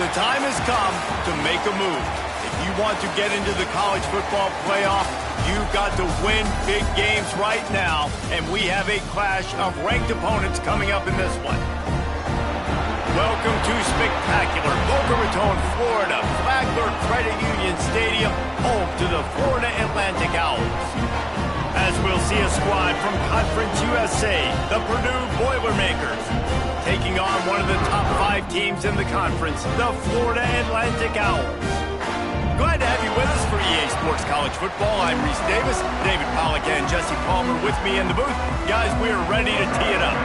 The time has come to make a move. If you want to get into the college football playoff, you've got to win big games right now, and we have a clash of ranked opponents coming up in this one. Welcome to spectacular Boca Raton, Florida, Flagler Credit Union Stadium, home to the Florida Atlantic Owls. As we'll see a squad from Conference USA, the Purdue Boilermakers, taking on one of the top 5 teams in the conference, the Florida Atlantic Owls. Glad to have you with us for EA Sports College Football. I'm Reese Davis, David Pollack and Jesse Palmer with me in the booth. Guys, we are ready to tee it up.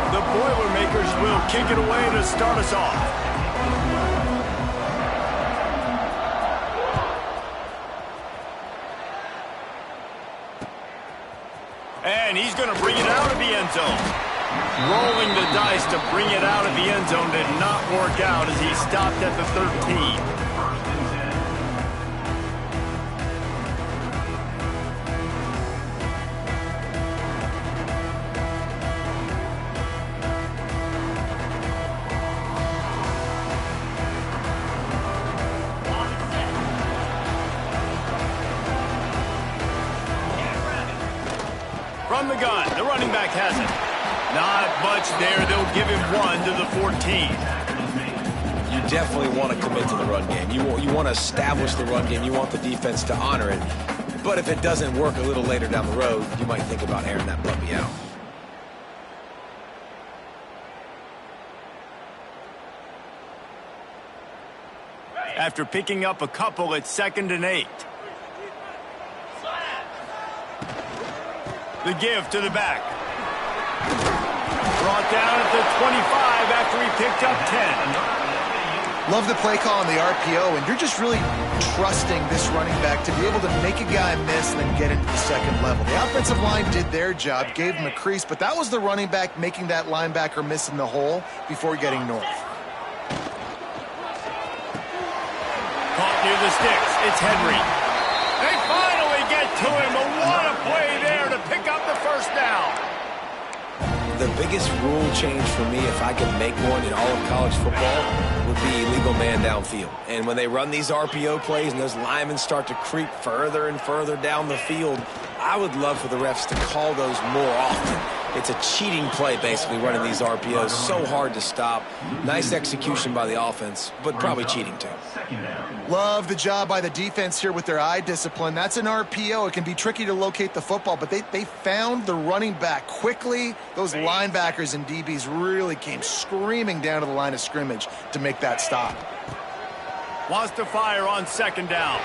The Boilermakers will kick it away to start us off. And he's going to bring it out of the end zone. Rolling the dice to bring it out of the end zone did not work out as he stopped at the 13. From the gun, the running back has it. Not much there. They'll give him 1 to the 14. You definitely want to commit to the run game. You want to establish the run game. You want the defense to honor it. But if it doesn't work a little later down the road, you might think about airing that puppy out. After picking up a couple, it's 2nd and 8. The give to the back. Brought down at the 25 after he picked up 10. Love the play call on the RPO, and you're just really trusting this running back to be able to make a guy miss and then get into the second level. The offensive line did their job, gave him a crease, but that was the running back making that linebacker miss in the hole before getting north. Caught near the sticks. It's Henry. They finally get to him, but what a play there to pick up the first down. The biggest rule change for me, if I could make one in all of college football, would be illegal man downfield. And when they run these RPO plays and those linemen start to creep further and further down the field, I would love for the refs to call those more often. It's a cheating play, basically, running these RPOs. So hard to stop. Nice execution by the offense, but probably cheating too. Love the job by the defense here with their eye discipline. That's an RPO. It can be tricky to locate the football, but they found the running back quickly. Those linebackers and DBs really came screaming down to the line of scrimmage to make that stop. Wants to fire on 2nd down.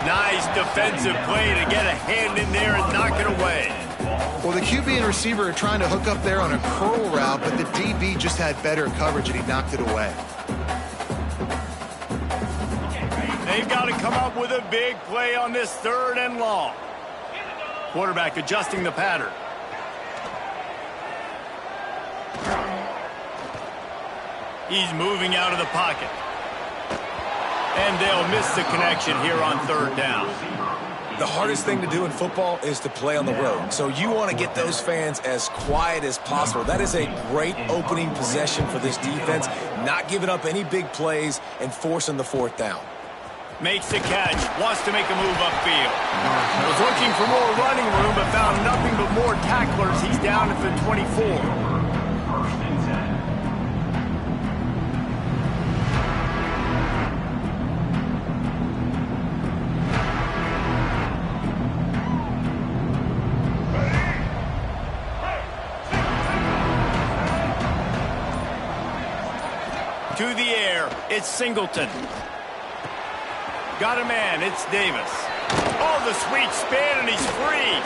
Nice defensive play to get a hand in there and knock it away. Well, the QB and receiver are trying to hook up there on a curl route, but the DB just had better coverage and he knocked it away. They've got to come up with a big play on this 3rd and long. Quarterback adjusting the pattern. He's moving out of the pocket. And they'll miss the connection here on 3rd down. The hardest thing to do in football is to play on the road. So you want to get those fans as quiet as possible. That is a great opening possession for this defense, not giving up any big plays and forcing the 4th down. Makes the catch, wants to make a move upfield. Was looking for more running room, but found nothing but more tacklers. He's down at the 24. To the air, it's Singleton. Got a man, it's Davis. Oh, the sweet spin, and he's free.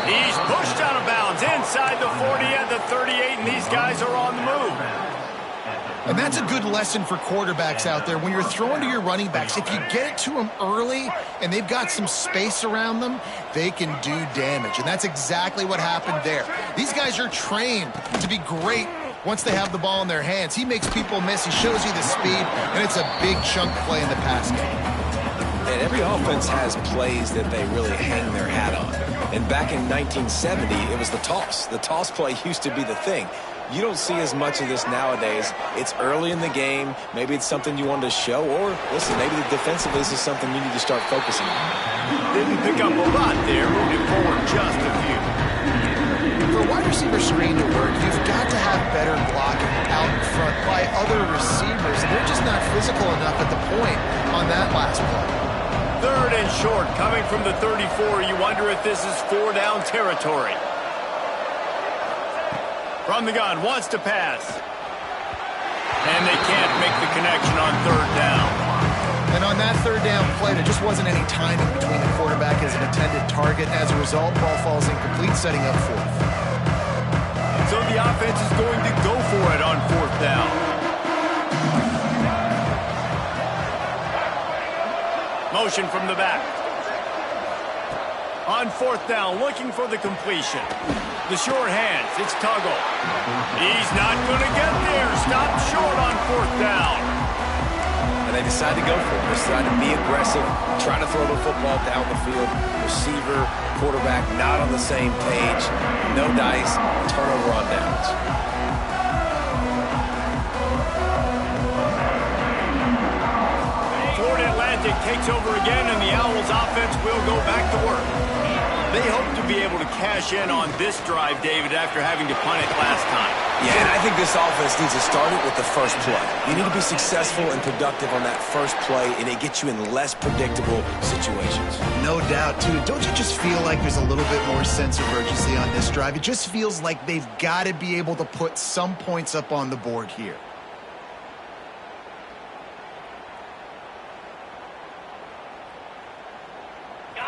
He's pushed out of bounds inside the 40 at the 38, and these guys are on the move. And that's a good lesson for quarterbacks out there. When you're throwing to your running backs, if you get it to them early and they've got some space around them, they can do damage. And that's exactly what happened there. These guys are trained to be great once they have the ball in their hands. He makes people miss. He shows you the speed, and it's a big chunk play in the pass game. And every offense has plays that they really hang their hat on. And back in 1970, it was the toss. The toss play used to be the thing. You don't see as much of this nowadays. It's early in the game. Maybe it's something you wanted to show, or listen, maybe defensively this is something you need to start focusing on. Didn't pick up a lot there, moving forward just a few. For a wide receiver screen to work, you've got to have better blocking out in front by other receivers, and they're just not physical enough at the point on that last play. 3rd and short, coming from the 34. You wonder if this is 4-down territory. From the gun, wants to pass. And they can't make the connection on 3rd down. And on that 3rd down play, there just wasn't any timing between the quarterback as an intended target. As a result, ball falls incomplete, setting up 4th. So the offense is going to go for it on 4th down. Motion from the back. On 4th down, looking for the completion. The short hands, it's Tuggle. He's not going to get there. Stopped short on 4th down. And they decide to go for it. They decide to be aggressive, try to throw the football down the field. Receiver, quarterback, not on the same page. No dice, turnover on downs. Florida Atlantic takes over again, and the Owls offense will go back to work. They hope to be able to cash in on this drive, David, after having to punt it last time. Yeah, and I think this offense needs to start it with the first play. You need to be successful and productive on that first play, and it gets you in less predictable situations. No doubt, too. Don't you just feel like there's a little bit more sense of urgency on this drive? It just feels like they've got to be able to put some points up on the board here.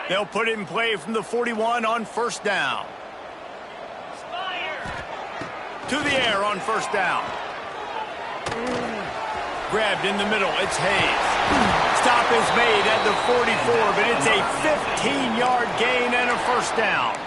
They'll put it in play from the 41 on 1st down. To the air on 1st down. Grabbed in the middle, it's Hayes. Stop is made at the 44, but it's a 15-yard gain and a 1st down.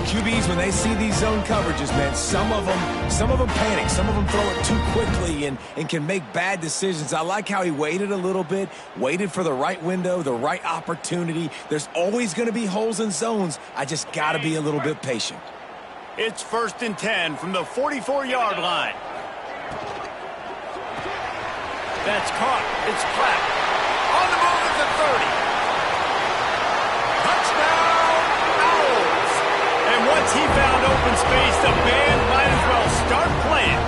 QBs, when they see these zone coverages, man, some of them panic. Some of them throw it too quickly and can make bad decisions. I like how he waited a little bit, waited for the right window, the right opportunity. There's always going to be holes in zones. I just got to be a little bit patient. It's 1st and 10 from the 44-yard line. That's caught. It's Platt. On the move at the 30. Touchdown, Owls. And once he found open space, the band might as well start playing.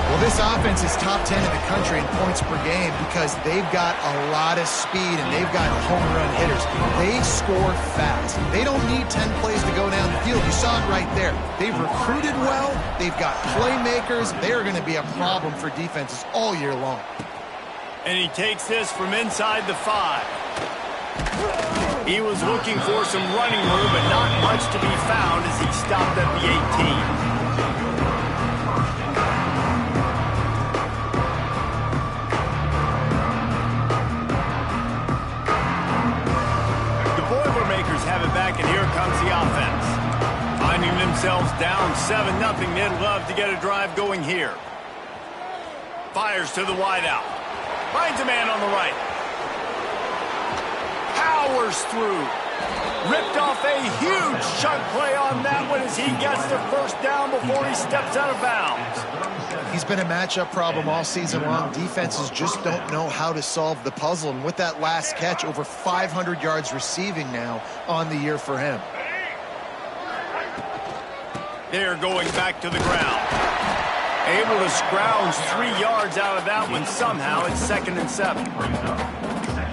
Well, this offense is top 10 in the country in points per game because they've got a lot of speed and they've got home run hitters. They score fast. They don't need 10 plays to go down the field. You saw it right there. They've recruited well. They've got playmakers. They're going to be a problem for defenses all year long. And he takes this from inside the 5. He was looking for some running room, but not much to be found as he stopped at the 18. Have it back, and here comes the offense. Finding themselves down 7-0, they'd love to get a drive going here. Fires to the wideout. Finds a man on the right. Powers through. Ripped off a huge chunk play on that one as he gets the 1st down before he steps out of bounds. He's been a matchup problem all season long. Defenses just don't know how to solve the puzzle. And with that last catch, over 500 yards receiving now on the year for him. They're going back to the ground. Able to scrounge 3 yards out of that one somehow. It's 2nd and 7.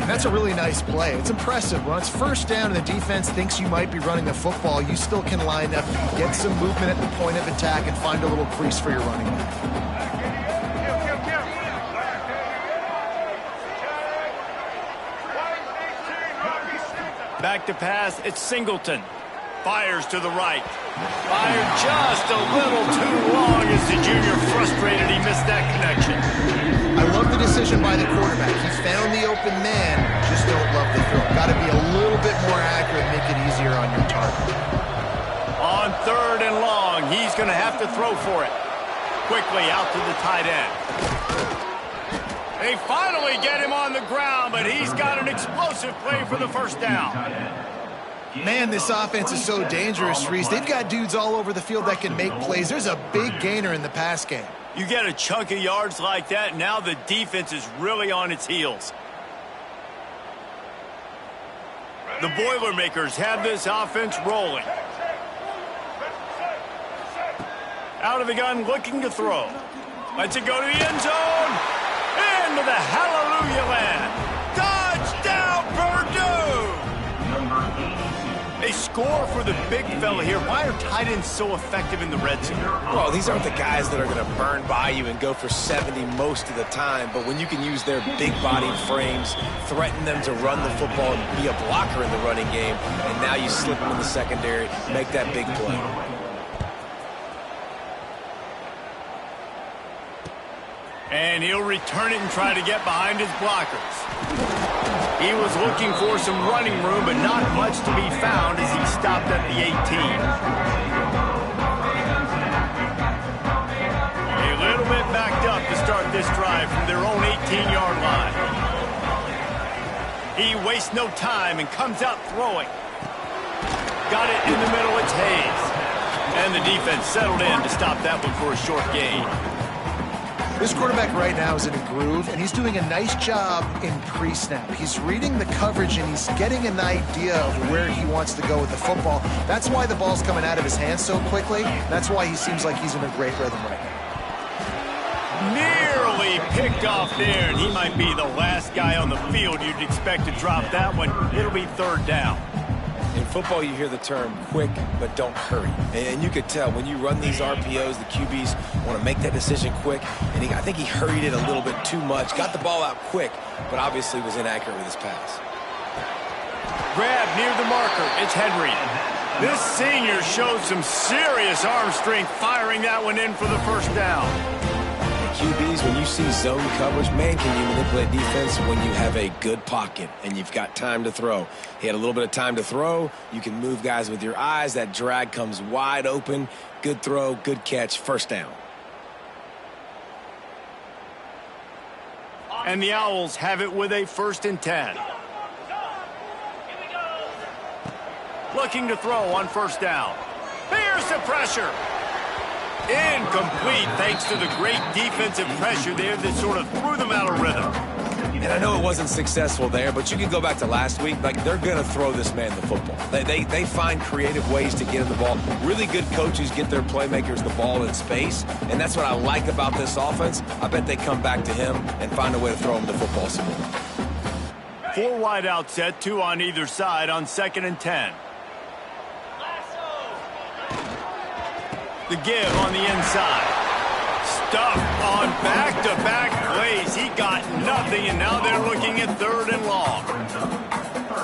And that's a really nice play. It's impressive. When it's 1st down and the defense thinks you might be running the football, you still can line up, get some movement at the point of attack, and find a little crease for your running back. Back to pass, it's Singleton. Fires to the right. Fired just a little too long as the junior frustrated. He missed that connection. I love the decision by the quarterback. He found the open man, just don't love the throw. Got to be a little bit more accurate, make it easier on your target. On 3rd and long, he's going to have to throw for it. Quickly out to the tight end. They finally get him on the ground, but he's got an explosive play for the 1st down. Man, this offense is so dangerous, Reese. They've got dudes all over the field that can make plays. There's a big gainer in the pass game. You get a chunk of yards like that, now the defense is really on its heels. The Boilermakers have this offense rolling. Out of the gun, looking to throw. Lets it go to the end zone. Into the hallelujah land. Touchdown, Purdue! They score for the big fella here. Why are tight ends so effective in the red zone? Well, these aren't the guys that are going to burn by you and go for 70 most of the time, but when you can use their big-bodied frames, threaten them to run the football and be a blocker in the running game, and now you slip them in the secondary, make that big play. And he'll return it and try to get behind his blockers. He was looking for some running room, but not much to be found as he stopped at the 18. A little bit backed up to start this drive from their own 18-yard line. He wastes no time and comes out throwing. Got it in the middle, it's Hayes. And the defense settled in to stop that one for a short gain. This quarterback right now is in a groove, and he's doing a nice job in pre-snap. He's reading the coverage, and he's getting an idea of where he wants to go with the football. That's why the ball's coming out of his hands so quickly. That's why he seems like he's in a great rhythm right now. Nearly picked off there, and he might be the last guy on the field you'd expect to drop that one. It'll be third down. In football, you hear the term quick, but don't hurry. And you could tell when you run these RPOs, the QBs want to make that decision quick. And I think he hurried it a little bit too much. Got the ball out quick, but obviously was inaccurate with his pass. Grab near the marker. It's Henry. This senior showed some serious arm strength firing that one in for the first down. QBs, when you see zone coverage, man, can you manipulate defense when you have a good pocket and you've got time to throw. He had a little bit of time to throw. You can move guys with your eyes. That drag comes wide open. Good throw, good catch, first down. And the Owls have it with a 1st and 10. Looking to throw on first down. Here's the pressure. Incomplete thanks to the great defensive pressure there that sort of threw them out of rhythm. And I know it wasn't successful there, but you can go back to last week. Like, they're going to throw this man the football. They find creative ways to get him the ball. Really good coaches get their playmakers the ball in space, and that's what I like about this offense. I bet they come back to him and find a way to throw him the football some more. 4 wide out set, 2 on either side on 2nd and 10. The give on the inside. Stuffed on back-to-back plays. He got nothing, and now they're looking at 3rd and long.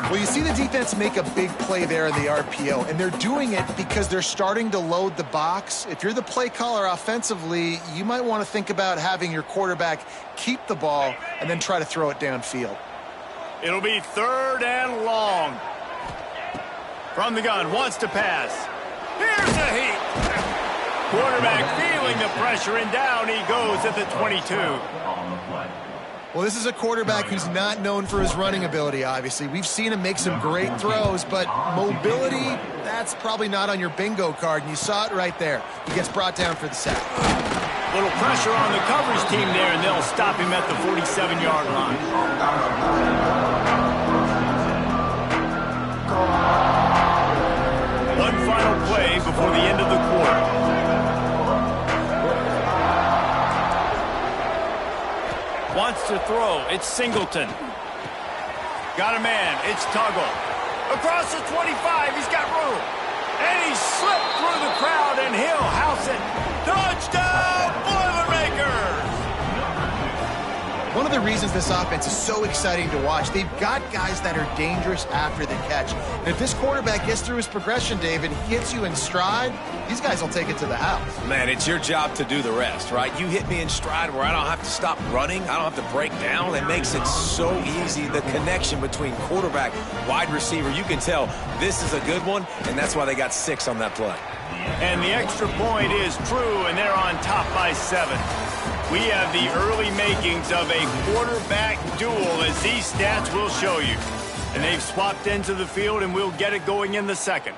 Well, you see the defense make a big play there in the RPO, and they're doing it because they're starting to load the box. If you're the play caller offensively, you might want to think about having your quarterback keep the ball and then try to throw it downfield. It'll be 3rd and long. From the gun, wants to pass. Here's a heat. Quarterback feeling the pressure, and down he goes at the 22. Well, this is a quarterback who's not known for his running ability, obviously. We've seen him make some great throws, but mobility, that's probably not on your bingo card, and you saw it right there. He gets brought down for the sack. Little pressure on the coverage team there, and they'll stop him at the 47-yard line. One final play before the end of the quarter. Wants to throw. It's Singleton. Got a man. It's Tuggle. Across the 25. He's got room. And he slipped through the crowd, and he'll house it. Touchdown, Boilermakers! One of the reasons this offense is so exciting to watch, they've got guys that are dangerous after the catch. And if this quarterback gets through his progression, David, hits you in stride, these guys will take it to the house. Man, it's your job to do the rest, right? You hit me in stride where I don't have to stop running. I don't have to break down. It makes it so easy. The connection between quarterback, wide receiver, you can tell this is a good one, and that's why they got 6 on that play. And the extra point is true, and they're on top by 7. We have the early makings of a quarterback duel, as these stats will show you. And they've swapped ends of the field, and we'll get it going in the second.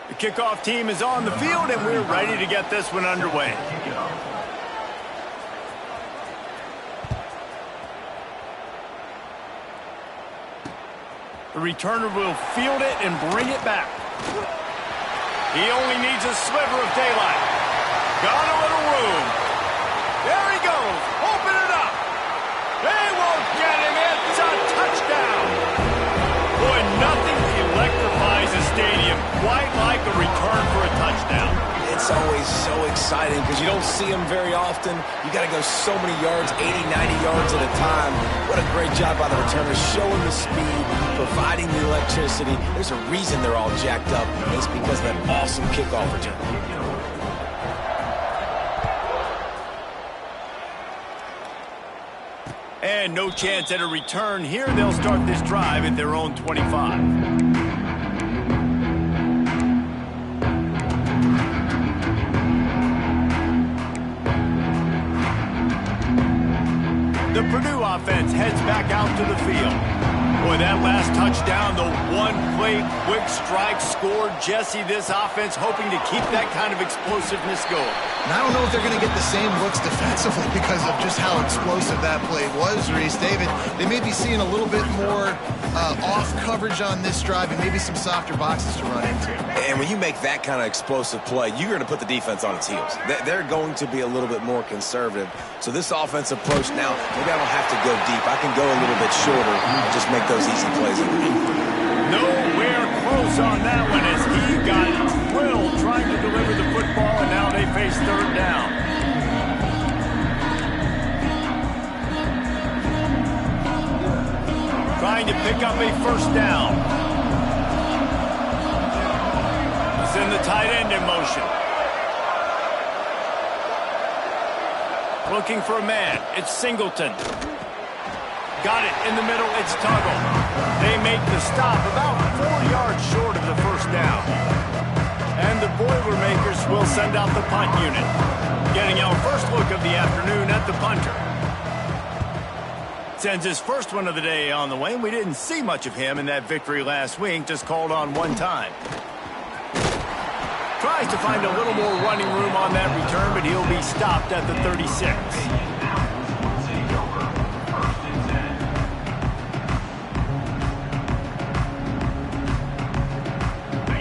The kickoff team is on the field, and we're ready to get this one underway. The returner will field it and bring it back. He only needs a sliver of daylight. Got a little room. There he goes. Open it up. They won't get him. It's a touchdown. Boy, nothing electrifies a stadium quite like a return for a touchdown. It's always so exciting because you don't see them very often. You got to go so many yards, 80, 90 yards at a time. What a great job by the returner, showing the speed, providing the electricity. There's a reason they're all jacked up. It's because of that awesome kickoff return. And no chance at a return here. They'll start this drive at their own 25. The Purdue offense heads back out to the field. Boy, that last touchdown, the one-play quick strike scored. Jesse, this offense hoping to keep that kind of explosiveness going. And I don't know if they're going to get the same looks defensively because of just how explosive that play was, Reese. David, they may be seeing a little bit more off coverage on this drive and maybe some softer boxes to run into. And when you make that kind of explosive play, you're going to put the defense on its heels. They're going to be a little bit more conservative. So this offensive approach now, maybe I don't have to go deep. I can go a little bit shorter and just make those easy plays. Nowhere close on that one as he got drilled trying to deliver the football, and now they face third down. Trying to pick up a first down. Send the tight end in motion. Looking for a man. It's Singleton. Got it in the middle. It's Tuggle. They make the stop about 4 yards short of the first down. And the Boilermakers will send out the punt unit. Getting our first look of the afternoon at the punter. Sends his first one of the day on the way. We didn't see much of him in that victory last week. Just called on one time. Tries to find a little more running room on that return, but he'll be stopped at the 36.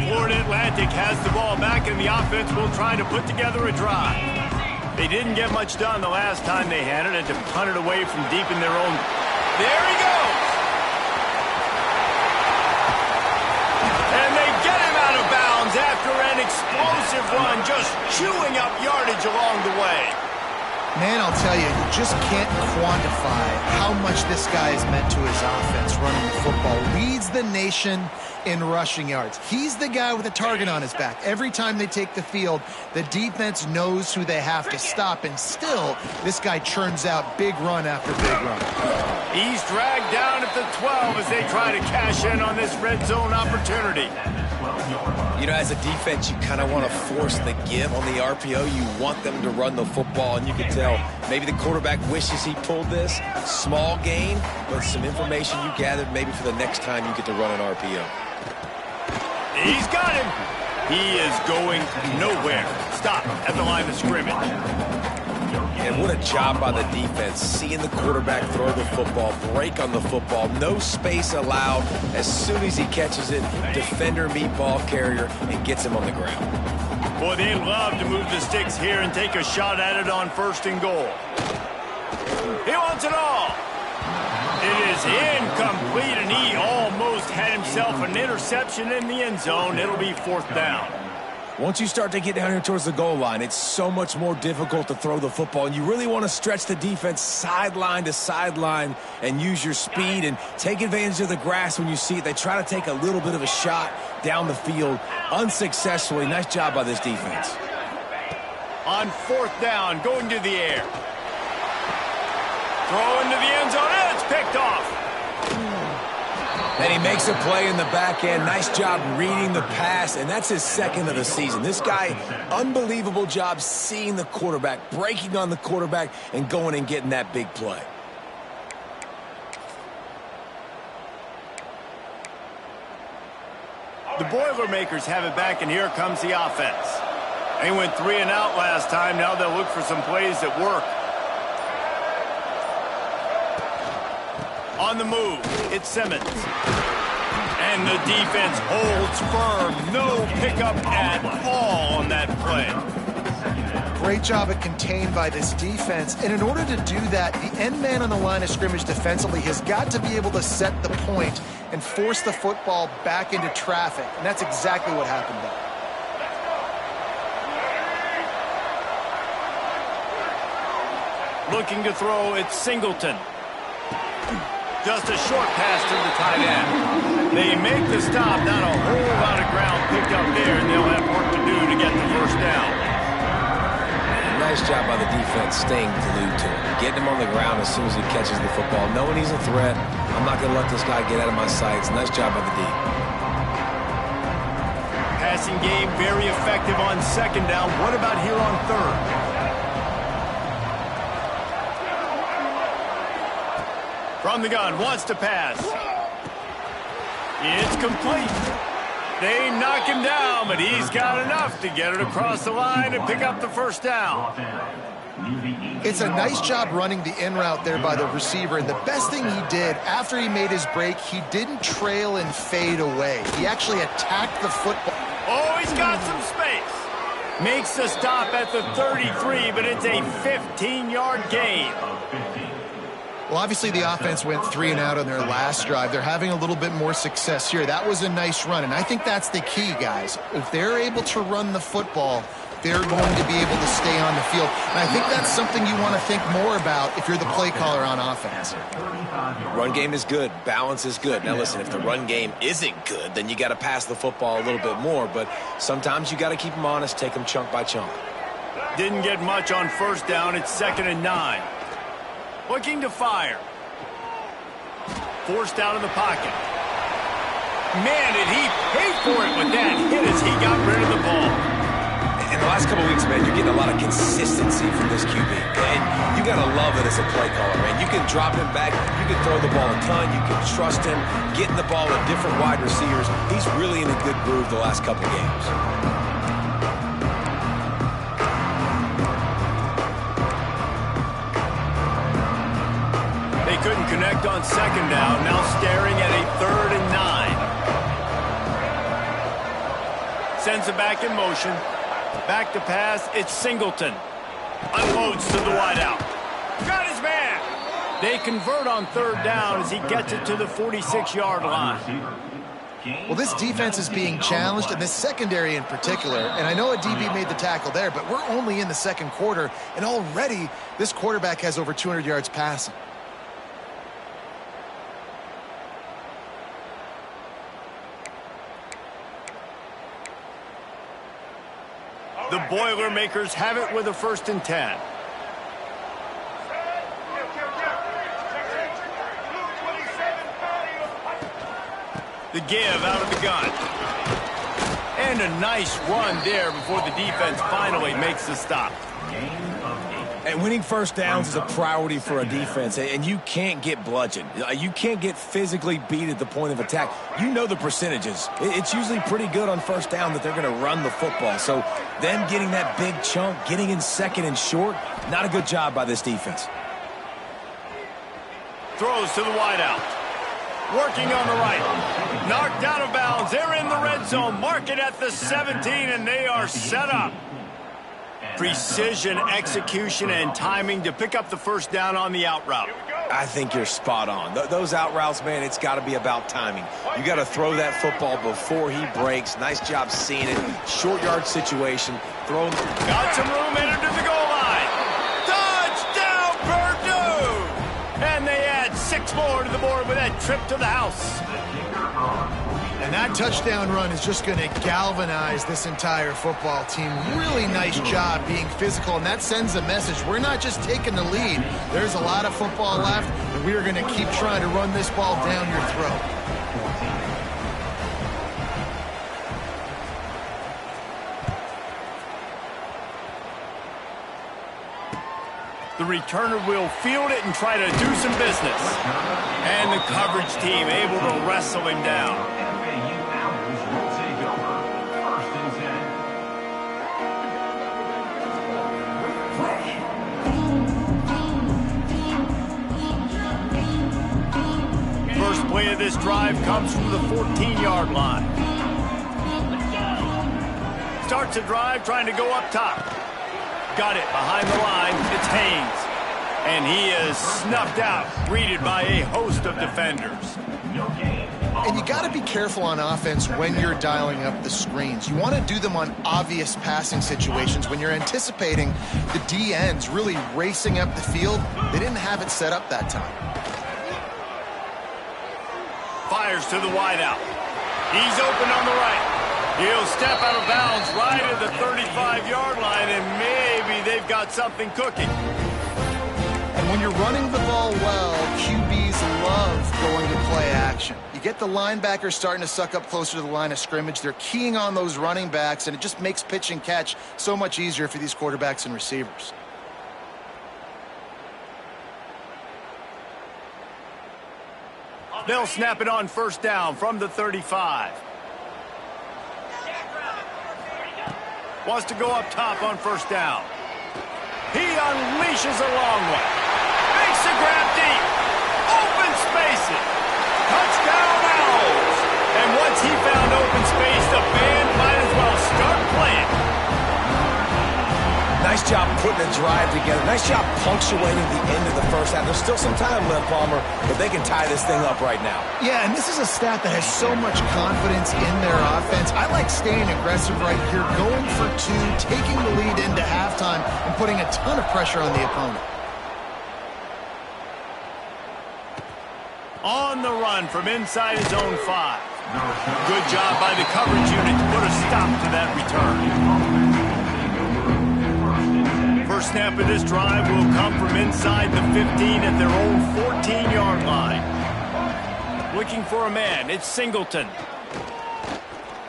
Florida Atlantic has the ball back, and the offense will try to put together a drive. They didn't get much done the last time they had it, and to punt it away from deep in their own. There he goes! And they get him out of bounds after an explosive run, just chewing up yardage along the way. Man, I'll tell you, you just can't quantify how much this guy has meant to his offense running the football. Leads the nation in rushing yards. He's the guy with a target on his back. Every time they take the field, the defense knows who they have to stop, and still, this guy churns out big run after big run. He's dragged down at the 12 as they try to cash in on this red zone opportunity. You know, as a defense, you kind of want to force the give on the RPO. You want them to run the football, and you can tell maybe the quarterback wishes he pulled this. Small gain, but some information you gathered maybe for the next time you get to run an RPO. He's got him. He is going nowhere. Stop at the line of scrimmage. And what a job by the defense, seeing the quarterback throw the football, break on the football, no space allowed. As soon as he catches it, defender meet ball carrier and gets him on the ground. Boy, they love to move the sticks here and take a shot at it on 1st and goal. He wants it all. It is incomplete, and he almost had himself an interception in the end zone. It'll be 4th down. Once you start to get down here towards the goal line, it's so much more difficult to throw the football, and you really want to stretch the defense sideline to sideline and use your speed and take advantage of the grass when you see it. They try to take a little bit of a shot down the field unsuccessfully. Nice job by this defense. On 4th down, going to the air. Throw into the end zone, and it's picked off. And he makes a play in the back end. Nice job reading the pass, and that's his 2nd of the season. This guy, unbelievable job seeing the quarterback, breaking on the quarterback, and going and getting that big play. The Boilermakers have it back, and here comes the offense. They went 3 and out last time. Now they'll look for some plays that work. On the move, it's Simmons. And the defense holds firm. No pickup at all on that play. Great job at contained by this defense. And in order to do that, the end man on the line of scrimmage defensively has got to be able to set the point and force the football back into traffic. And that's exactly what happened there. Looking to throw, it's Singleton. Just a short pass to the tight end. They make the stop, not a whole lot of ground picked up there, and they'll have work to do to get the first down. Nice job by the defense staying glued to him. Getting him on the ground as soon as he catches the football. Knowing he's a threat, I'm not going to let this guy get out of my sights. Nice job by the D. Passing game very effective on second down. What about here on third? From the gun, wants to pass. It's complete. They knock him down, but he's got enough to get it across the line and pick up the first down. It's a nice job running the in route there by the receiver. And the best thing he did after he made his break, he didn't trail and fade away. He actually attacked the football. Oh, he's got some space. Makes the stop at the 33, but it's a 15-yard gain. Well, obviously the offense went 3 and out on their last drive. They're having a little bit more success here. That was a nice run, and I think that's the key, guys. If they're able to run the football, they're going to be able to stay on the field. And I think that's something you want to think more about if you're the play caller on offense. Run game is good. Balance is good. Now, listen, if the run game isn't good, then you got to pass the football a little bit more. But sometimes you got to keep them honest, take them chunk by chunk. Didn't get much on first down. It's 2nd and 9. Looking to fire. Forced out of the pocket. Man, did he pay for it with that hit as he got rid of the ball. In the last couple of weeks, man, you're getting a lot of consistency from this QB. And you got to love it as a play caller, man. You can drop him back. You can throw the ball a ton. You can trust him. Getting the ball to different wide receivers. He's really in a good groove the last couple games. Couldn't connect on second down. Now staring at a 3rd and 9. Sends it back in motion. Back to pass. It's Singleton. Unloads to the wideout. Got his man. They convert on 3rd down as he gets it to the 46-yard line. Well, this defense is being challenged, and this secondary in particular. And I know a DB made the tackle there, but we're only in the second quarter, and already this quarterback has over 200 yards passing. The Boilermakers have it with a 1st and 10. The give out of the gun. And a nice run there before the defense finally makes the stop. And winning first downs is a priority for a defense, and you can't get bludgeoned. You can't get physically beat at the point of attack. You know the percentages. It's usually pretty good on first down that they're going to run the football. So them getting that big chunk, getting in 2nd and short, not a good job by this defense. Throws to the wideout. Working on the right. Knocked out of bounds. They're in the red zone. Mark it at the 17, and they are set up. Precision, execution, and timing to pick up the first down on the out route. I think you're spot on. Those out routes, man, it's got to be about timing. You got to throw that football before he breaks. Nice job seeing it. Short yard situation. Throw. Got some room headed to the goal line. Touchdown, Purdue! And they add 6 more to the board with that trip to the house. And that touchdown run is just going to galvanize this entire football team. Really nice job being physical, and that sends a message. We're not just taking the lead. There's a lot of football left, and we are going to keep trying to run this ball down your throat. The returner will field it and try to do some business. And the coverage team able to wrestle him down. play of this drive comes from the 14-yard line. Starts the drive trying to go up top. Got it behind the line. It's Haynes. And he is snuffed out, greeted by a host of defenders. And you got to be careful on offense when you're dialing up the screens. You want to do them on obvious passing situations. When you're anticipating the DNs really racing up the field, they didn't have it set up that time. Fires to the wideout. He's open on the right. He'll step out of bounds right at the 35-yard line, and maybe they've got something cooking. And when you're running the ball well, QBs love going to play action. You get the linebackers starting to suck up closer to the line of scrimmage. They're keying on those running backs, and it just makes pitch and catch so much easier for these quarterbacks and receivers. They'll snap it on first down from the 35. Wants to go up top on first down. He unleashes a long one. Makes a grab deep. Open spaces. Touchdown Owls. And once he found open space, the band might as well start playing. Nice job putting the drive together. Nice job punctuating the end of the first half. There's still some time left, Palmer, but they can tie this thing up right now. Yeah, and this is a stat that has so much confidence in their offense. I like staying aggressive right here, going for two, taking the lead into halftime, and putting a ton of pressure on the opponent. On the run from inside his own 5. Good job by the coverage unit to put a stop to that return. First snap of this drive will come from inside the 15 at their own 14-yard line. Looking for a man, it's Singleton.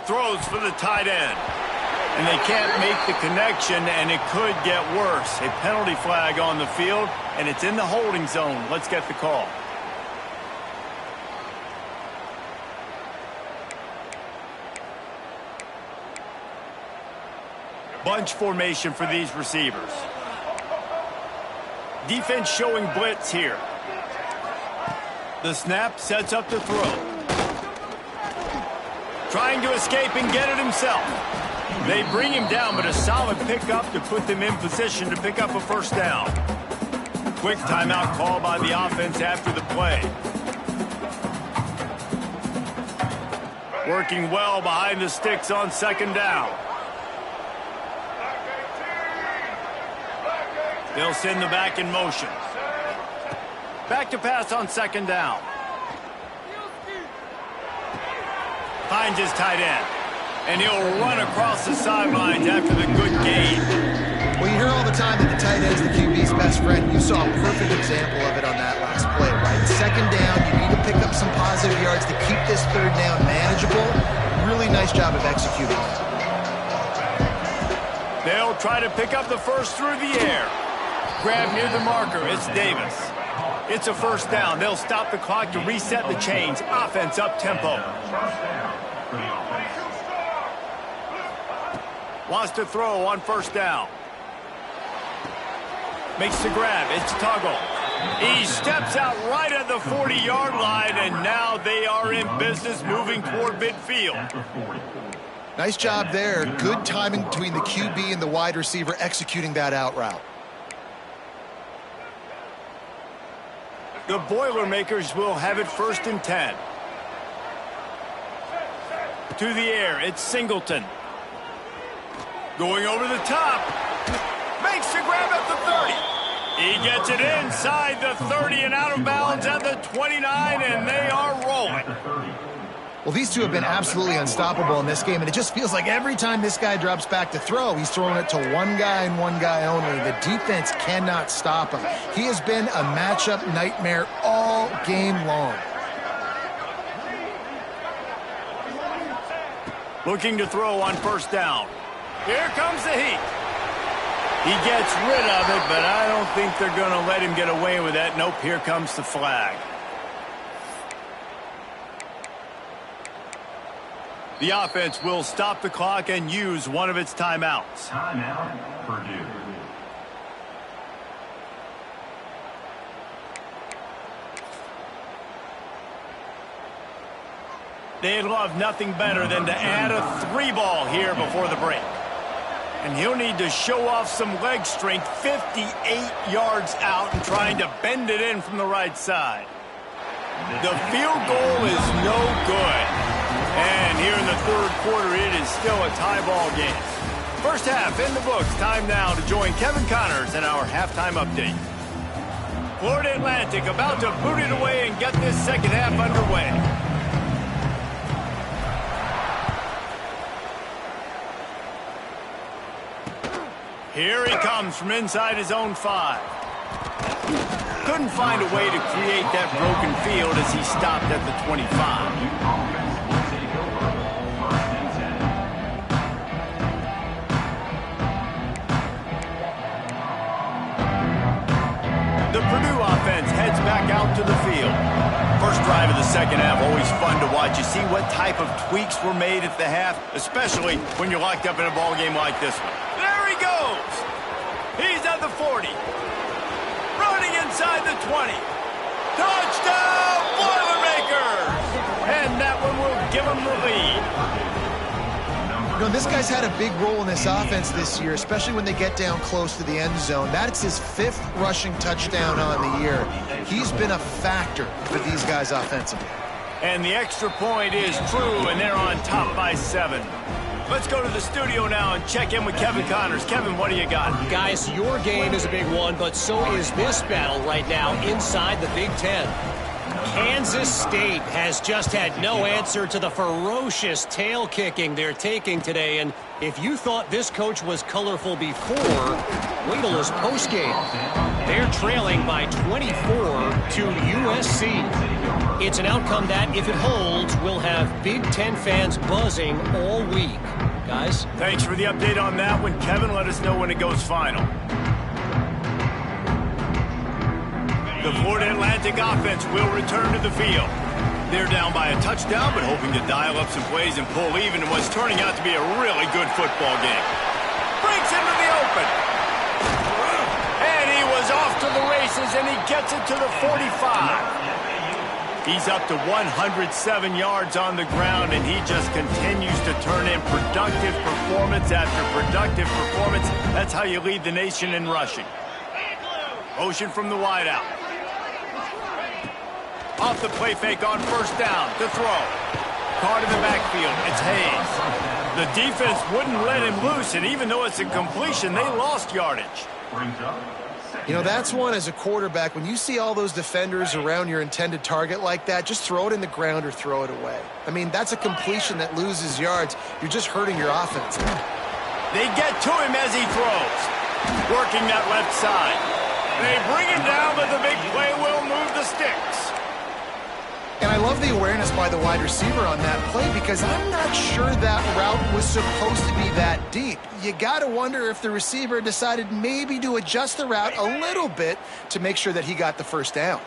Throws for the tight end. And they can't make the connection, and it could get worse. A penalty flag on the field, and it's in the holding zone. Let's get the call. Bunch formation for these receivers. Defense showing blitz here. The snap sets up the throw. Trying to escape and get it himself. They bring him down, but a solid pickup to put them in position to pick up a first down. Quick timeout call by the offense after the play. Working well behind the sticks on second down. They'll send the back in motion. Back to pass on second down. Finds his tight end. And he'll run across the sidelines after the good gain. Well, you hear all the time that the tight end's the QB's best friend. You saw a perfect example of it on that last play, right? Second down, you need to pick up some positive yards to keep this third down manageable. Really nice job of executing. They'll try to pick up the first through the air. Grab near the marker. It's Davis. It's a first down. They'll stop the clock to reset the chains. Offense up tempo. Wants to throw on first down. Makes the grab. It's Tuggle. He steps out right at the 40-yard line, and now they are in business moving toward midfield. Nice job there. Good timing between the QB and the wide receiver executing that out route. The Boilermakers will have it first and 10. To the air, it's Singleton. Going over the top. Makes the grab at the 30. He gets it inside the 30 and out of bounds at the 29, and they are rolling. Well, these two have been absolutely unstoppable in this game, and it just feels like every time this guy drops back to throw, he's throwing it to one guy and one guy only. The defense cannot stop him. He has been a matchup nightmare all game long. Looking to throw on first down. Here comes the heat. He gets rid of it, but I don't think they're going to let him get away with that. Nope, here comes the flag. The offense will stop the clock and use one of its timeouts. Timeout, Purdue. They'd love nothing better than to add a 3-ball here before the break. And he'll need to show off some leg strength 58 yards out and trying to bend it in from the right side. The field goal is no good. And here in the third quarter, it is still a tie ball game. First half in the books. Time now to join Kevin Connors in our halftime update. Florida Atlantic about to boot it away and get this second half underway. Here he comes from inside his own 5. Couldn't find a way to create that broken field as he stopped at the 25. The Purdue offense heads back out to the field. First drive of the second half, always fun to watch. You see what type of tweaks were made at the half, especially when you're locked up in a ball game like this one. There he goes! He's at the 40. Running inside the 20. Touchdown, Boilermakers! And that one will give him the lead. You know, this guy's had a big role in this offense this year, especially when they get down close to the end zone. That's his 5th rushing touchdown on the year. He's been a factor for these guys offensively. And the extra point is true, and they're on top by 7. Let's go to the studio now and check in with Kevin Connors. Kevin, what do you got? Guys, your game is a big one, but so is this battle right now inside the Big Ten. Kansas State has just had no answer to the ferocious tail kicking they're taking today. And if you thought this coach was colorful before, wait till his postgame. They're trailing by 24 to USC. It's an outcome that, if it holds, will have Big Ten fans buzzing all week. Guys? Thanks for the update on that one, Kevin. Let us know when it goes final. The Florida Atlantic offense will return to the field. They're down by a touchdown, but hoping to dial up some plays and pull even in what's turning out to be a really good football game. Breaks into the open. And he was off to the races, and he gets it to the 45. He's up to 107 yards on the ground, and he just continues to turn in productive performance after productive performance. That's how you lead the nation in rushing. Motion from the wideout. Off the play fake on first down. To throw. Caught in the backfield. It's Hayes. The defense wouldn't let him loose, and even though it's a completion, they lost yardage. You know, that's one as a quarterback. When you see all those defenders around your intended target like that, just throw it in the ground or throw it away. I mean, that's a completion that loses yards. You're just hurting your offense. They get to him as he throws. Working that left side. They bring him down, but the big play will move the sticks. And I love the awareness by the wide receiver on that play because I'm not sure that route was supposed to be that deep. You got to wonder if the receiver decided maybe to adjust the route a little bit to make sure that he got the first down.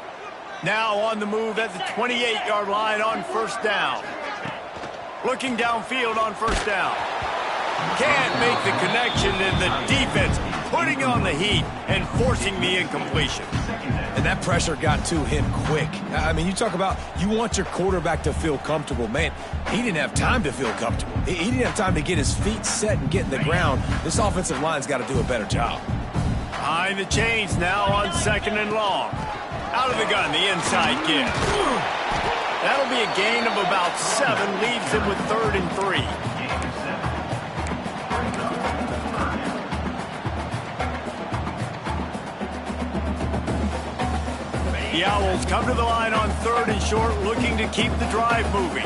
Now on the move at the 28-yard line on first down. Looking downfield on first down. Can't make the connection, and the defense putting on the heat and forcing the incompletion. And that pressure got to him quick. I mean, you talk about you want your quarterback to feel comfortable. Man, he didn't have time to feel comfortable. He didn't have time to get his feet set and get in the ground. This offensive line's got to do a better job. Behind the chains now on second and long. Out of the gun, the inside give. That'll be a gain of about 7, leaves him with 3rd and 3. The Owls come to the line on 3rd and short, looking to keep the drive moving.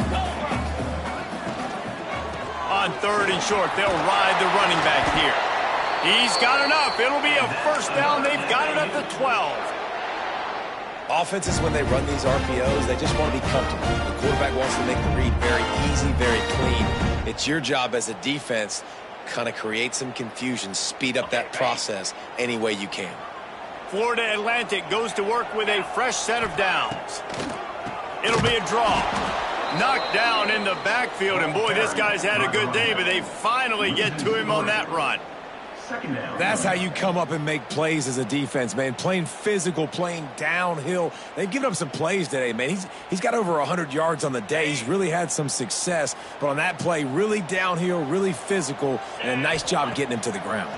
On 3rd and short, they'll ride the running back here. He's got enough. It'll be a first down. They've got it at the 12. Offenses, when they run these RPOs, they just want to be comfortable. The quarterback wants to make the read very easy, very clean. It's your job as a defense to kind of create some confusion, speed up that process any way you can. Florida Atlantic goes to work with a fresh set of downs. It'll be a draw. Knocked down in the backfield, and boy, this guy's had a good day, but they finally get to him on that run. That's how you come up and make plays as a defense, man. Playing physical, playing downhill. They've given up some plays today, man. He's got over 100 yards on the day. He's really had some success. But on that play, really downhill, really physical, and a nice job getting him to the ground.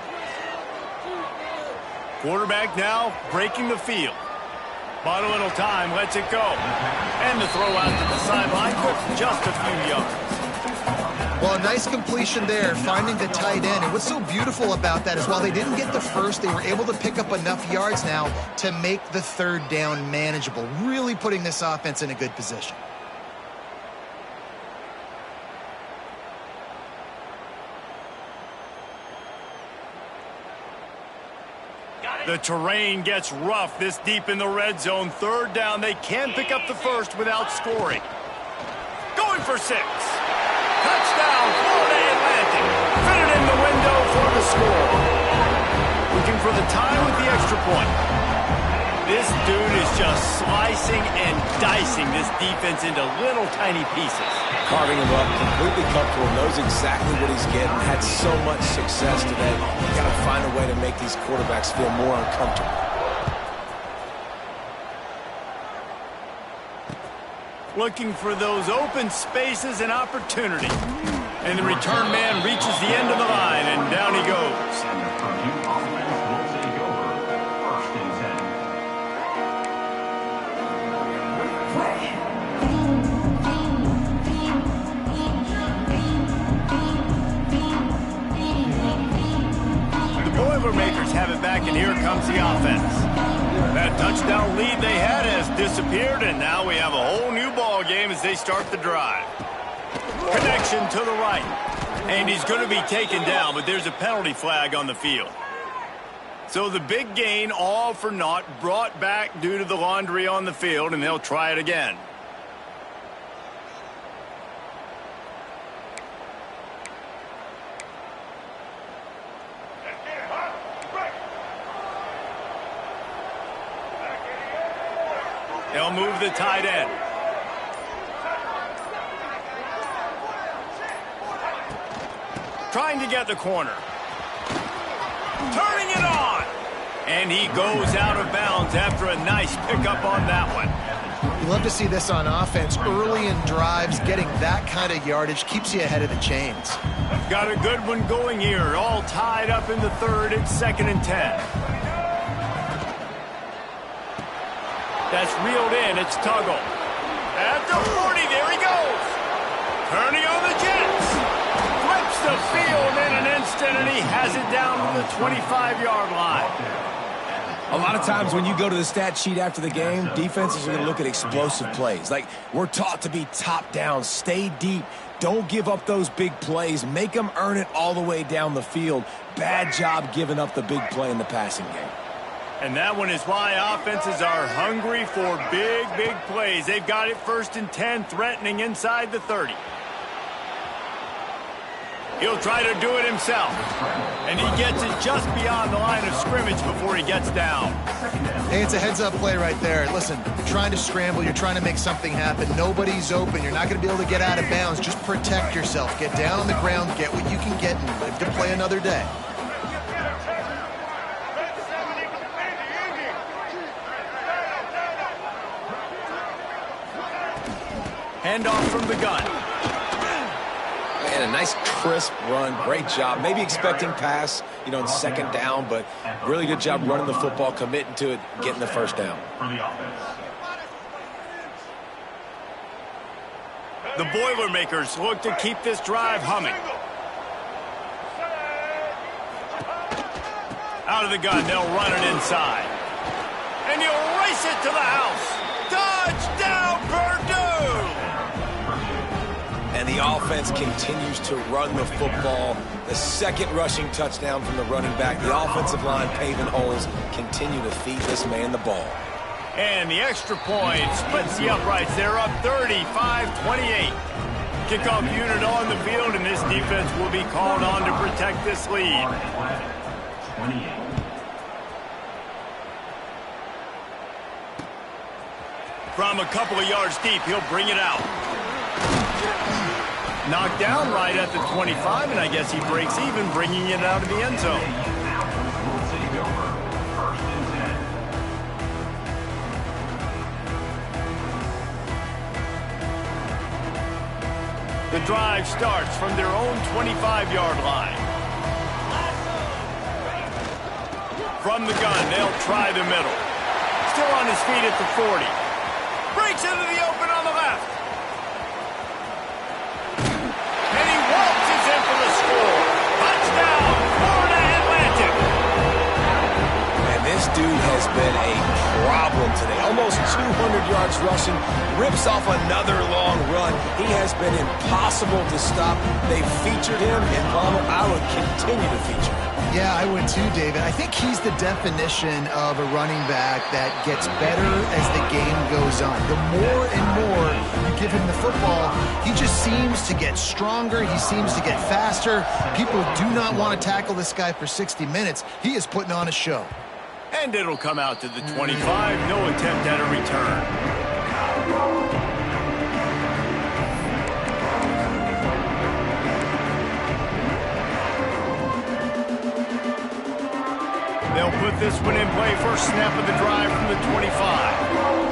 Quarterback now breaking the field. Bought a little time, lets it go. And the throw out to the sideline, just a few yards. Well, a nice completion there, finding the tight end. And what's so beautiful about that is while they didn't get the first, they were able to pick up enough yards now to make the third down manageable, really putting this offense in a good position. The terrain gets rough this deep in the red zone. Third down, they can pick up the first without scoring. Going for 6. Touchdown, Florida Atlantic. Fitted in the window for the score. Looking for the tie with the extra point. This dude is just slicing and dicing this defense into little tiny pieces. Carving him up, completely comfortable, knows exactly what he's getting, had so much success today. You got to find a way to make these quarterbacks feel more uncomfortable. Looking for those open spaces and opportunity. And the return man reaches the end of the line, and down he goes. Boilermakers have it back, and here comes the offense. That touchdown lead they had has disappeared, and now we have a whole new ball game as they start the drive. Connection to the right. And he's going to be taken down, but there's a penalty flag on the field. So the big gain, all for naught, brought back due to the laundry on the field, and they'll try it again. They'll move the tight end. Trying to get the corner. Turning it on. And he goes out of bounds after a nice pickup on that one. You love to see this on offense. Early in drives, getting that kind of yardage keeps you ahead of the chains. Got a good one going here. All tied up in the third. It's 2nd and 10. That's reeled in. It's Tuggle. At the 40, there he goes. Turning on the Jets. Flips the field in an instant, and he has it down to the 25-yard line. A lot of times when you go to the stat sheet after the game, defenses are going to look at explosive plays. Like, we're taught to be top down, stay deep, don't give up those big plays, make them earn it all the way down the field. Bad job giving up the big play in the passing game. And that one is why offenses are hungry for big, big plays. They've got it 1st and 10, threatening inside the 30. He'll try to do it himself. And he gets it just beyond the line of scrimmage before he gets down. Hey, it's a heads-up play right there. Listen, you're trying to scramble. You're trying to make something happen. Nobody's open. You're not going to be able to get out of bounds. Just protect yourself. Get down on the ground, get what you can get, and live to play another day. Handoff from the gun. Man, a nice crisp run. Great job. Maybe expecting pass, in 2nd down, but really good job running the football, committing to it, getting the 1st down. The Boilermakers look to keep this drive humming. Out of the gun, they'll run it inside. And he'll race it to the house. Touchdown, Purdue! And the offense continues to run the football. The 2nd rushing touchdown from the running back. The offensive line paving holes. Continue to feed this man the ball. And the extra point splits the uprights. They're up 35-28. Kickoff unit on the field, and this defense will be called on to protect this lead. From a couple of yards deep, he'll bring it out. Knocked down right at the 25, and I guess he breaks even, bringing it out of the end zone. drive starts from their own 25-yard line. From the gun, they'll try the middle. Still on his feet at the 40. Breaks into the open on the left. And he waltzes in for the score. Touchdown, Florida Atlantic. And this dude has been a problem today. Almost 200 yards rushing. Rips off another long run. He has been impossible to stop. They featured him, and Palmer, I would continue to feature him. Yeah, I would too, David. I think he's the definition of a running back that gets better as the game goes on. The more and more you give him the football, he just seems to get stronger. He seems to get faster. People do not want to tackle this guy for 60 minutes. He is putting on a show. And it'll come out to the 25. No attempt at a return. They'll put this one in play. First snap of the drive from the 25.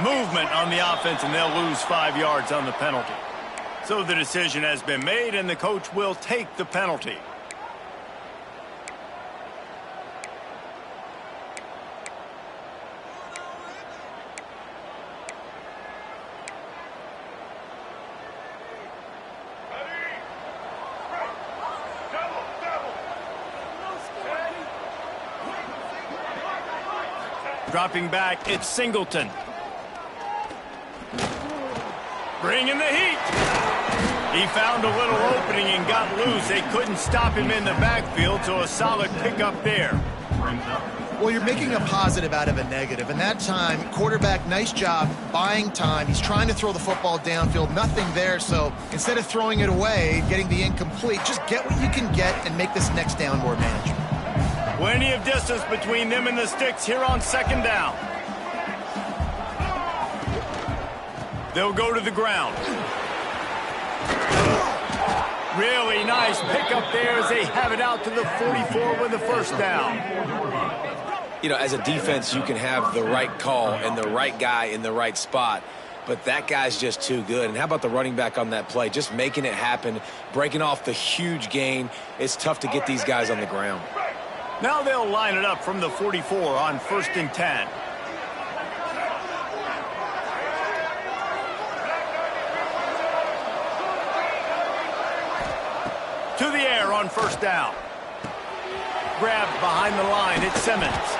Movement on the offense, and they'll lose 5 yards on the penalty. So the decision has been made, and the coach will take the penalty. Dropping back, it's Singleton. Bringing the heat. He found a little opening and got loose. They couldn't stop him in the backfield, so a solid pickup there. Well, you're making a positive out of a negative. And that time, quarterback, nice job buying time. He's trying to throw the football downfield. Nothing there, so instead of throwing it away, getting the incomplete, just get what you can get and make this next down more manageable. Plenty of distance between them and the sticks here on second down. They'll go to the ground. Really nice pickup there as they have it out to the 44 with the first down. You know, as a defense, you can have the right call and the right guy in the right spot, but that guy's just too good. And how about the running back on that play? Just making it happen, breaking off the huge gain. It's tough to get these guys on the ground. Now they'll line it up from the 44 on 1st and 10. To the air on 1st down. Grabbed behind the line, it's Simmons.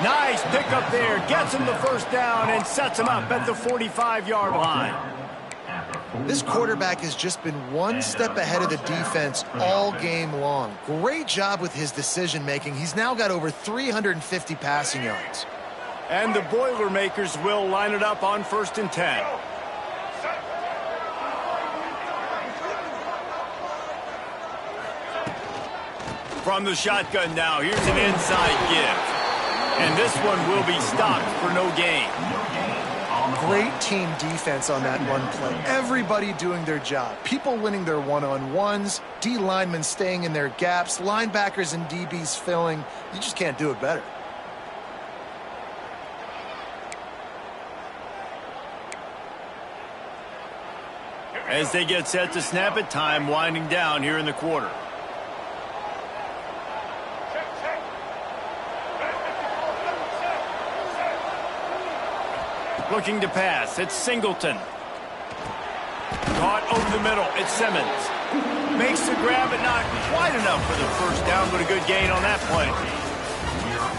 Nice pickup there, gets him the 1st down and sets him up at the 45-yard line. This quarterback has just been one step ahead of the defense all game long. Great job with his decision-making. He's now got over 350 passing yards. And the Boilermakers will line it up on 1st and 10. From the shotgun now, here's an inside give. And this one will be stopped for no gain. Great team defense on that run play. Everybody doing their job. People winning their one-on-ones, D linemen staying in their gaps, linebackers and DBs filling. You just can't do it better. As they get set to snap it, time winding down here in the quarter. Looking to pass, it's Singleton. Caught over the middle, it's Simmons. Makes the grab, but not quite enough for the 1st down, but a good gain on that play.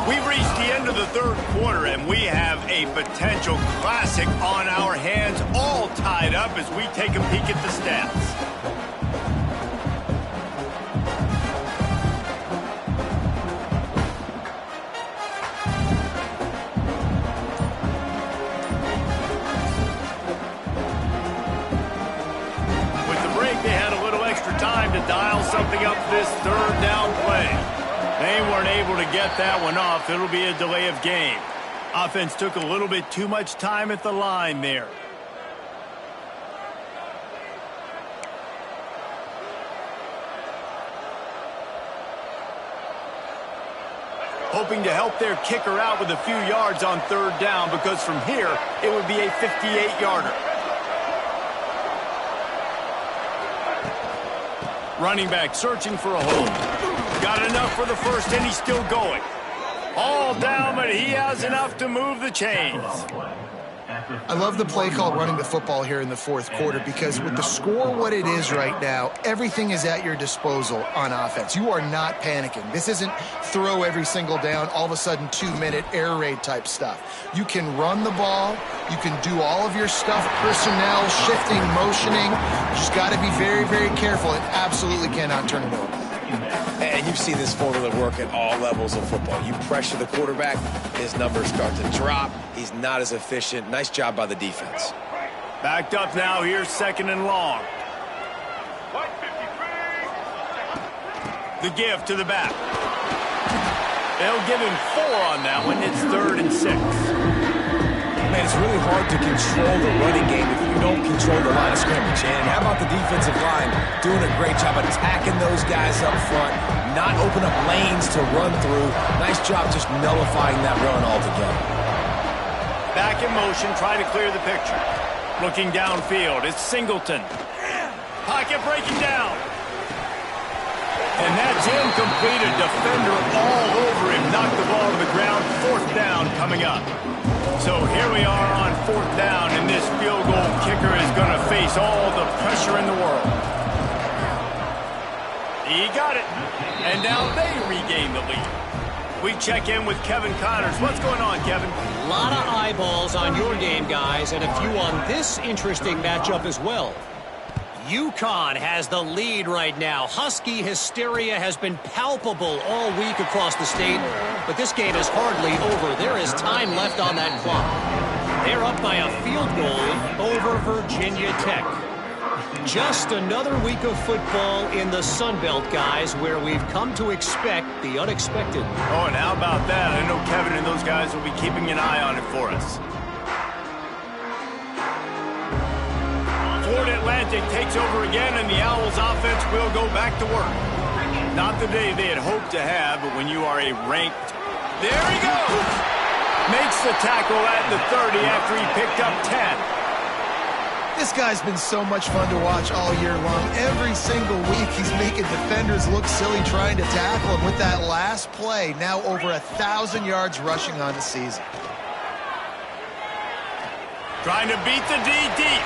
We've reached the end of the 3rd quarter, and we have a potential classic on our hands, all tied up as we take a peek at the stats. Time to dial something up this 3rd down play. They weren't able to get that one off. It'll be a delay of game. Offense took a little bit too much time at the line there. hoping to help their kicker out with a few yards on third down, because from here, it would be a 58-yarder. Running back searching for a hole. Got enough for the first, and he's still going. All down, but he has enough to move the chains. I love the play call running the football here in the fourth quarter, because with the score what it is right now, everything is at your disposal on offense. You are not panicking. This isn't throw every single down, all of a sudden 2-minute air raid type stuff. You can run the ball. You can do all of your stuff, personnel, shifting, motioning. You just got to be very, very careful and absolutely cannot turn it over. And you've seen this formula work at all levels of football. You pressure the quarterback, his numbers start to drop. He's not as efficient. Nice job by the defense. Backed up now. Here's second and long. The give to the back. They'll give him 4 on that one. It's 3rd and 6. Man, it's really hard to control the running game if you don't control the line of scrimmage. And how about the defensive line doing a great job attacking those guys up front, not open up lanes to run through. Nice job just nullifying that run altogether. Back in motion, trying to clear the picture. Looking downfield, it's Singleton. Pocket breaking down. And that's incomplete. A defender all over him. Knocked the ball to the ground. 4th down coming up. So here we are on 4th down, and this field goal kicker is going to face all the pressure in the world. He got it. And now they regain the lead. We check in with Kevin Connors. What's going on, Kevin? A lot of eyeballs on your game, guys, and a few on this interesting matchup as well. UConn has the lead right now. Husky hysteria has been palpable all week across the state, but this game is hardly over. There is time left on that clock. They're up by a field goal over Virginia Tech. Just another week of football in the Sun Belt, guys, where we've come to expect the unexpected. Oh, and how about that? I know Kevin and those guys will be keeping an eye on it for us. Florida Atlantic takes over again, and the Owls offense will go back to work. Not the day they had hoped to have, but when you are a ranked... There he goes! Makes the tackle at the 30 after he picked up 10. This guy's been so much fun to watch all year long. Every single week he's making defenders look silly trying to tackle him. With that last play, now over 1,000 yards rushing on the season. Trying to beat the D deep.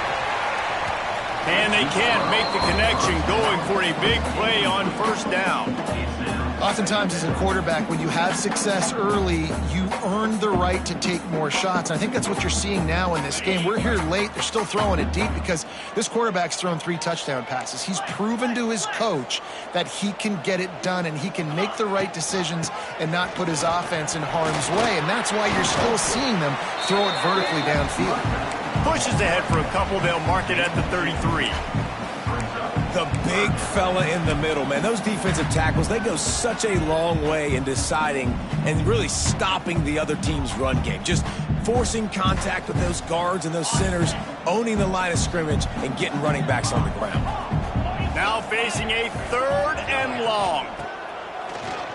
And they can't make the connection, going for a big play on 1st down. Oftentimes as a quarterback, when you have success early, you earn the right to take more shots. I think that's what you're seeing now in this game. We're here late. They're still throwing it deep because this quarterback's thrown 3 touchdown passes. He's proven to his coach that he can get it done and he can make the right decisions and not put his offense in harm's way. And that's why you're still seeing them throw it vertically downfield. Pushes ahead for a couple. They'll mark it at the 33. The big fella in the middle, man. Those defensive tackles, they go such a long way in deciding and really stopping the other team's run game. Just forcing contact with those guards and those centers, owning the line of scrimmage, and getting running backs on the ground. Now facing a 3rd and long.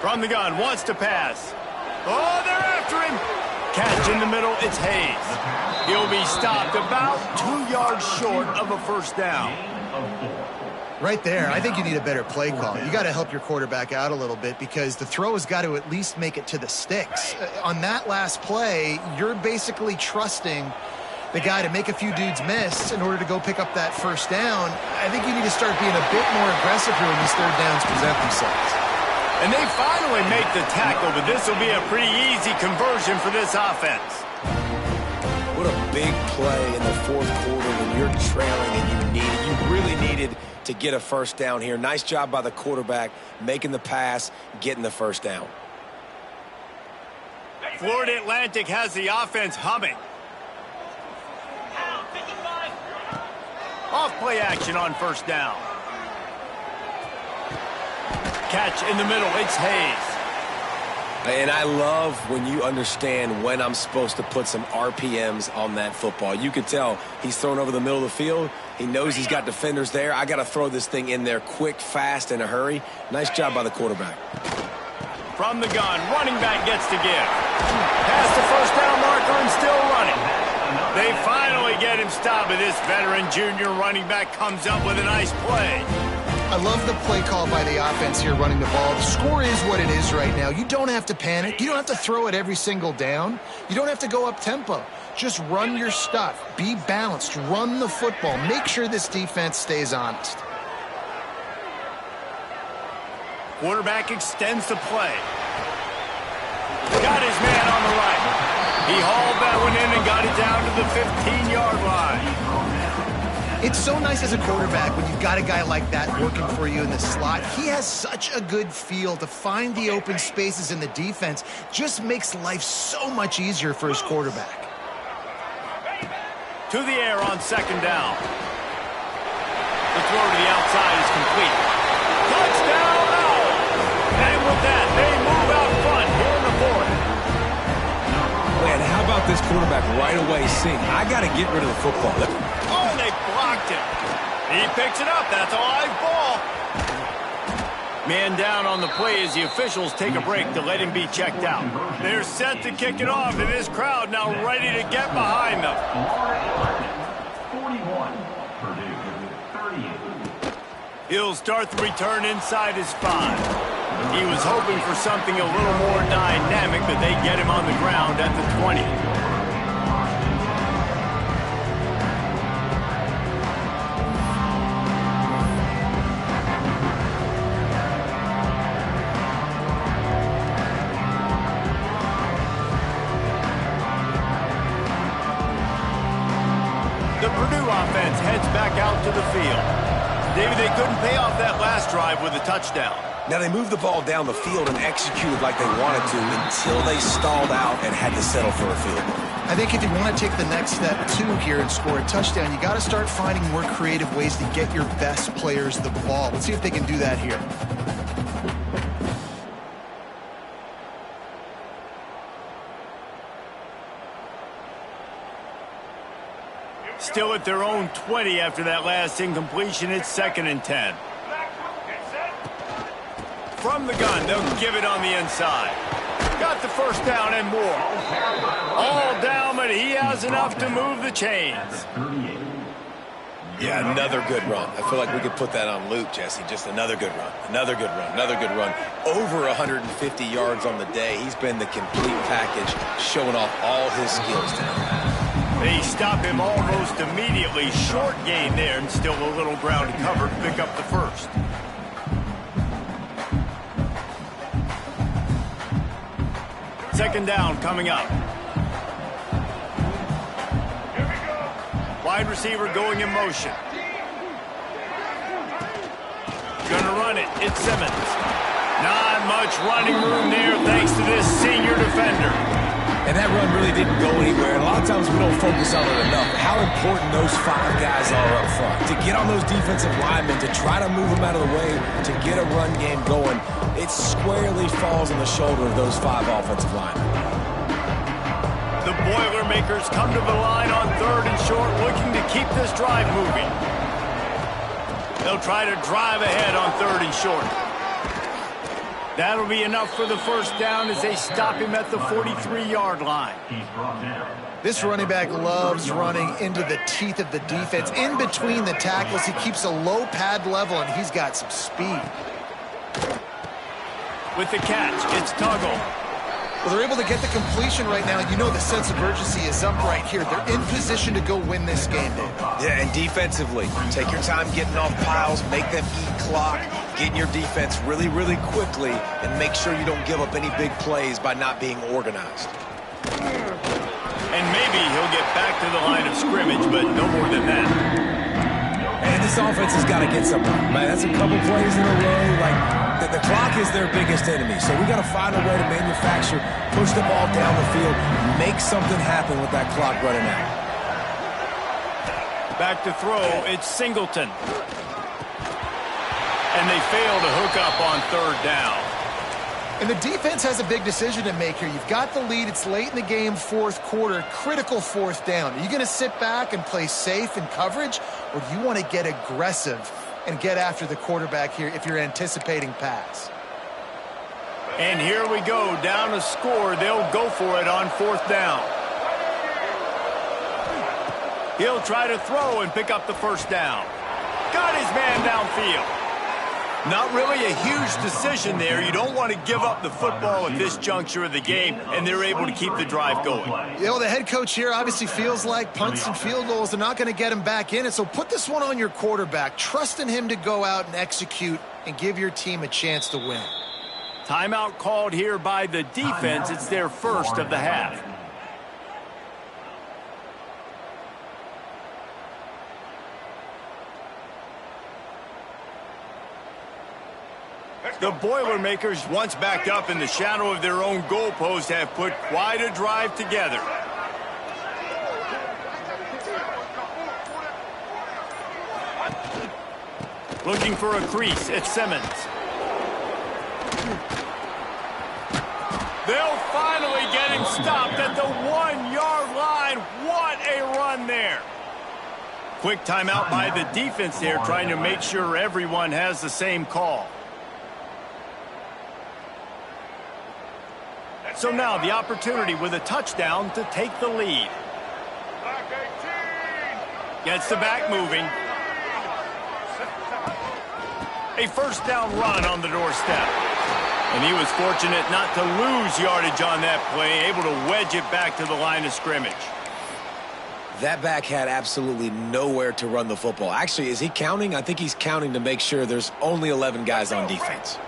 From the gun, wants to pass. Oh, they're after him. Catch in the middle, it's Hayes. He'll be stopped about 2 yards short of a 1st down. Right there, I think you need a better play call. You got to help your quarterback out a little bit because the throw has got to at least make it to the sticks. On that last play, you're basically trusting the guy to make a few dudes miss in order to go pick up that 1st down. I think you need to start being a bit more aggressive here when these 3rd downs present themselves. And they finally make the tackle, but this will be a pretty easy conversion for this offense. What a big play in the 4th quarter when you're trailing and you really needed to get a 1st down here. Nice job by the quarterback, making the pass, getting the 1st down. Florida Atlantic has the offense humming. Off play action on 1st down. Catch in the middle, it's Hayes. And I love when you understand when I'm supposed to put some RPMs on that football. You can tell he's thrown over the middle of the field. He knows he's got defenders there. I got to throw this thing in there quick, fast, in a hurry. Nice job by the quarterback. From the gun, running back gets to give. Past the first down marker and still running. They finally get him stopped, but this veteran junior running back comes up with a nice play. I love the play call by the offense here running the ball. The score is what it is right now. You don't have to panic. You don't have to throw it every single down. You don't have to go up tempo. Just run your stuff. Be balanced. Run the football. Make sure this defense stays honest. Quarterback extends the play. Got his man on the right. He hauled that one in and got it down to the 15-yard line. It's so nice as a quarterback when you've got a guy like that working for you in the slot. He has such a good feel to find the open spaces in the defense. Just makes life so much easier for his quarterback. To the air on second down. The throw to the outside is complete. Touchdown! And with that, they move out front here in the fourth. Man, how about this quarterback right away seeing, I got to get rid of the football. Oh, and they blocked him. He picks it up. That's a live ball. Man down on the play as the officials take a break to let him be checked out. They're set to kick it off, and this crowd now ready to get behind them. 41, Purdue, 38. He'll start the return inside his 5. He was hoping for something a little more dynamic, but they get him on the ground at the 20. The Purdue offense heads back out to the field. David, they couldn't pay off that last drive with a touchdown. Now, they moved the ball down the field and executed like they wanted to until they stalled out and had to settle for a field goal. I think if you want to take the next step, too, here and score a touchdown, you got to start finding more creative ways to get your best players the ball. Let's see if they can do that here. Still at their own 20 after that last incompletion. It's 2nd and 10. From the gun, they'll give it on the inside. Got the first down and more. All down, but he has enough to move the chains. Yeah, another good run. I feel like we could put that on loop, Jesse. Just another good run, another good run, another good run. Over 150 yards on the day. He's been the complete package, showing off all his skills tonight. They stop him almost immediately. Short gain there and still a little ground to cover to pick up the first. Second down coming up. Wide receiver going in motion. Gonna run it. It's Simmons. Not much running room there thanks to this senior defender. And that run really didn't go anywhere. And a lot of times we don't focus on it enough. How important those 5 guys are up front. To get on those defensive linemen, to try to move them out of the way, to get a run game going, it squarely falls on the shoulder of those 5 offensive linemen. The Boilermakers come to the line on 3rd and short, looking to keep this drive moving. They'll try to drive ahead on 3rd and short. That'll be enough for the first down as they stop him at the 43-yard line. This running back loves running into the teeth of the defense. In between the tackles, he keeps a low pad level, and he's got some speed. With the catch, it's Tuggle. Well, they're able to get the completion right now. You know the sense of urgency is up right here. They're in position to go win this game, Dave. Yeah, and defensively, take your time getting off piles, make them eat clock, get in your defense really, really quickly, and make sure you don't give up any big plays by not being organized. And maybe he'll get back to the line of scrimmage, but no more than that. And this offense has got to get something. Man, that's a couple plays in a row. Like, the clock is their biggest enemy. So we got to find a way to manufacture, push the ball down the field, make something happen with that clock running out. Back to throw, it's Singleton. And they fail to hook up on 3rd down. And the defense has a big decision to make here. You've got the lead. It's late in the game, 4th quarter, critical 4th down. Are you going to sit back and play safe in coverage, or do you want to get aggressive and get after the quarterback here if you're anticipating pass? And here we go, down a score. They'll go for it on 4th down. He'll try to throw and pick up the 1st down. Got his man downfield. Not really a huge decision there. You don't want to give up the football at this juncture of the game, and they're able to keep the drive going. Yeah, well, the head coach here obviously feels like punts and field goals are not going to get him back in it, so put this one on your quarterback. Trust in him to go out and execute and give your team a chance to win. Timeout called here by the defense. It's their first of the half. The Boilermakers, once back up in the shadow of their own goalpost, have put quite a drive together. Looking for a crease, it's Simmons. They'll finally get him stopped at the 1-yard line. What a run there. Quick timeout by the defense there, trying to make sure everyone has the same call. So now the opportunity with a touchdown to take the lead. Gets the back moving. A 1st down run on the doorstep. And he was fortunate not to lose yardage on that play, able to wedge it back to the line of scrimmage. That back had absolutely nowhere to run the football. Actually, is he counting? I think he's counting to make sure there's only 11 guys on defense.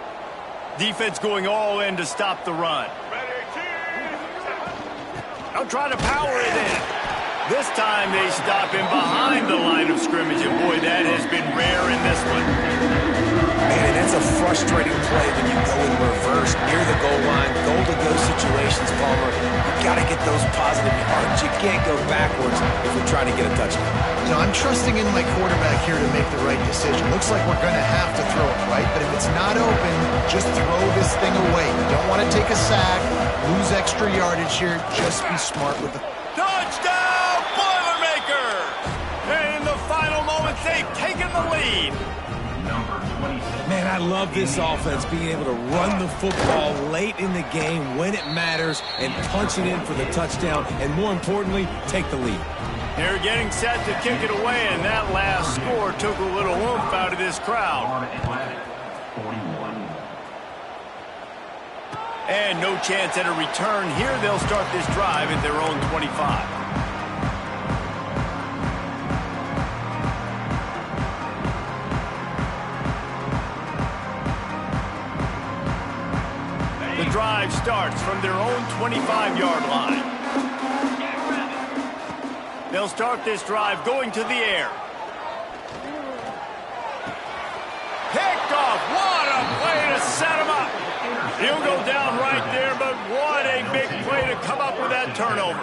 Defense going all in to stop the run. They'll try to power it in. This time they stop him behind the line of scrimmage, and boy, that has been rare in this one. Man, and that's a frustrating play when you go in reverse near the goal line, goal-to-go situations, Palmer. You got to get those positive yards. You can't go backwards if you're trying to get a touchdown. You know, I'm trusting in my quarterback here to make the right decision. Looks like we're going to have to throw it, right? But if it's not open, just throw this thing away. You don't want to take a sack, lose extra yardage here. Just be smart with the... Touchdown, Boilermakers! And in the final moments, they've taken the lead. Man, I love this offense, being able to run the football late in the game when it matters and punch it in for the touchdown, and more importantly, take the lead. They're getting set to kick it away, and that last score took a little oomph out of this crowd. And no chance at a return here. They'll start this drive at their own 25. The drive starts from their own 25-yard line. They'll start this drive going to the air. Picked off. What a play to set him up. He'll go down right there, but what a big play to come up with that turnover.